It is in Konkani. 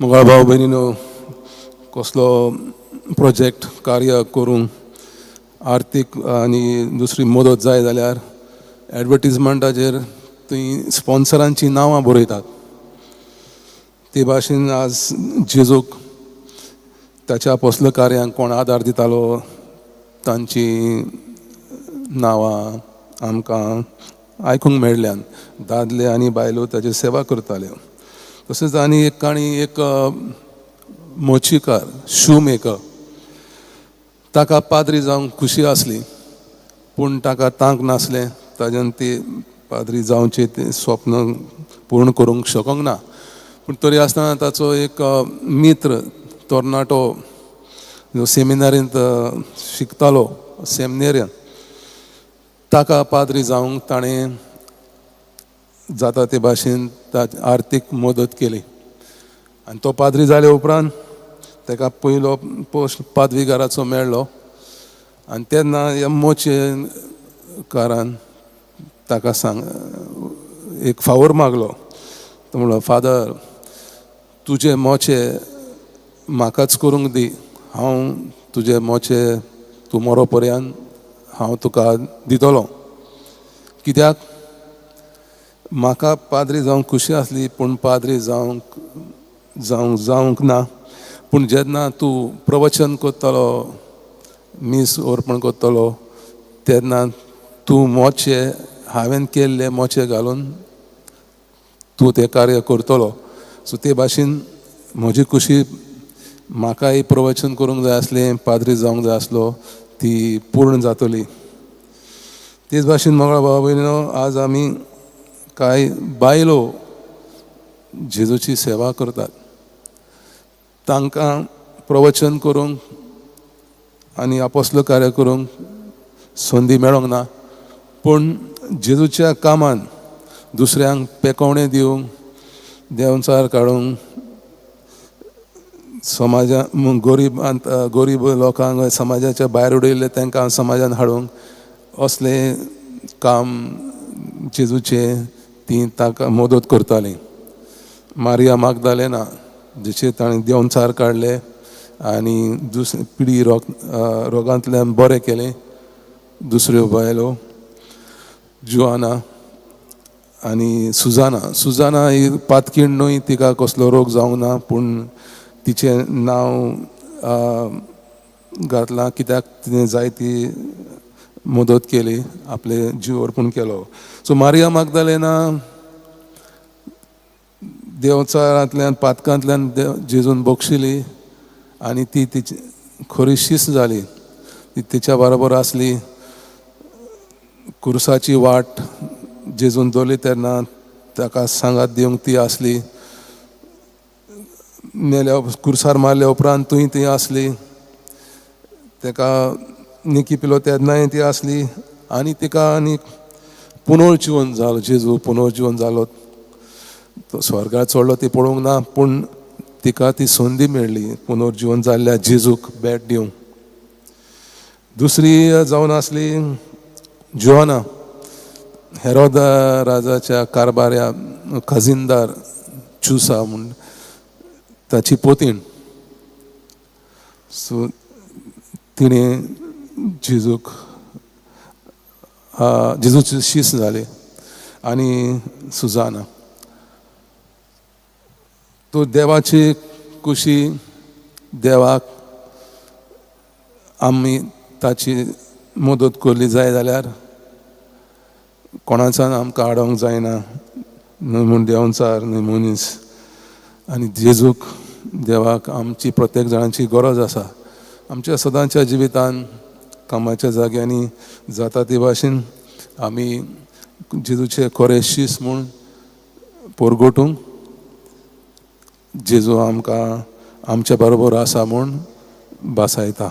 मंगळ भाव भयणीनो, कसलो प्रोजेक्ट कार्य करूंक आर्थीक आनी दुसरी मदत जाय जाल्यार एडवर्टिजमेंटाचेर थंय स्पॉन्सरांची नांवां बरयतात. ते भाशेन आज जेजूक ताच्या अपॉस्ल कार्यांक कोण आदार दितालो तांची नांवां आमकां आयकूंक मेळ्ळ्यान. दादले आनी बायलो ताची सेवा करताल्यो. तशेंच आनी एक काणी, एक मोचीकार, शू मेकर, ताका पाद्री जावंक खुशी आसली पूण ताका तांक नासलें. ताच्यान ती पाद्री जावचें तें स्वप्न पूर्ण करूंक शकूंक ना. पूण तरी आसतना ताचो एक मित्र तरणाटो जो सेमिनारींत शिकतालो, सेमिनेरियन, ताका पाद्री जावंक ताणें जाता ते भाशेन आर्थीक मदत केली. आनी तो पाद्री जाले उपरांत ताका पयलो पोस्ट पादवीकाराचो मेळ्ळो. आनी तेन्ना ह्या मोचेकारान ताका एक फावोर मागलो. तो म्हणलो, फादर, तुजें मोचें म्हाकाच करूंक दी. हांव तुजें मोचें तूं मरो पर्यंत हांव तुका दितलो. कित्याक म्हाका पाद्री जावंक खुशी आसली पूण पाद्री जावंक ना. पूण जेन्ना तूं प्रवचन करतलो, मीस अर्पण करतलो, तेन्ना तूं मोचें हांवें केल्लें मोचें घालून तूं तें कार्य करतलो. सो ते भाशेन म्हजी खुशी, म्हाकाय प्रवचन करूंक जाय आसलें, पाद्री जावंक जाय आसलो, ती पूर्ण जातली. तेच भाशेन मंगळ भाव भयणीनो, आज आमी कांय बायलो जेजूची सेवा करतात. तांकां प्रवचन करूंक आनी अपोस्ल कार्य करूंक संदी मेळोंक ना. पूण जेजूच्या कामान दुसऱ्यांक पेकवणें दिवंक, देंवचार काडूंक, समाजांत गरीब लोकांक समाजाच्या भायर उडयल्ले तांकां समाजांत हाडूंक असलें काम जेजूचें ती ताका मदत करतालीं. मारिया मागदालेना, जेचेर ताणें देंवचार काडले आनी पिडी रोगांतल्यान बरें केलें. दुसऱ्यो बायलो, जुआना आनी सुजाना ही पातकीण न्हय, तिका कसलो रोग जावंक ना, पूण तिचें नांव घातलां कित्याक तिणें जायती मदत केली, आपले जीव अर्पण केलो. सो मारिया मागदालेना देंवचारांतल्यान, पातकांतल्यान जेजून बक्षिली आनी ती तिची खरी शिस्त जाली. ती तिच्या बरोबर आसली. कुर्साची वाट जेजून दवरली तेन्ना ताका सांगात दिवंक ती आसली. कुर्सार मारल्या उपरांत तुय ती आसली. ताका निकी पिलो तेन्नाय ती आसली. आनी तिका आनी पुनर्जीवन जालो, जेजू पुनर्जीवन जालो. तो स्वर्गांत चडलो ती पळोवंक ना, पूण तिका ती संदी मेळ्ळी पुनर्जीवन जाल्ल्या जेजूक भेट दिवंक. दुसरी जावन आसली जोआना, हेरोद राजाच्या कारबाऱ्या खजिनदार चुसा म्हूण ताची पोतीण. सो तिणें जेजूची शीस जाली. आनी सुजाना, तो देवाची कुशी, देवाक आमी ताची मदत करली जाय जाल्यार कोणाच्यान आमकां आडोवंक जायना, न्हय म्हूण देंवचार, न्हय मनीस. आनी जेजूक, देवाक आमची प्रत्येक जाणांची गरज आसा. आमच्या सदांच्या जिवितान, कामाच्या जाग्यांनी जाता ते भाशेन आमी जेजूचे खरे शीस म्हूण परगटूंक जेजू आमकां आमच्या बरोबर आसा म्हूण भासायता.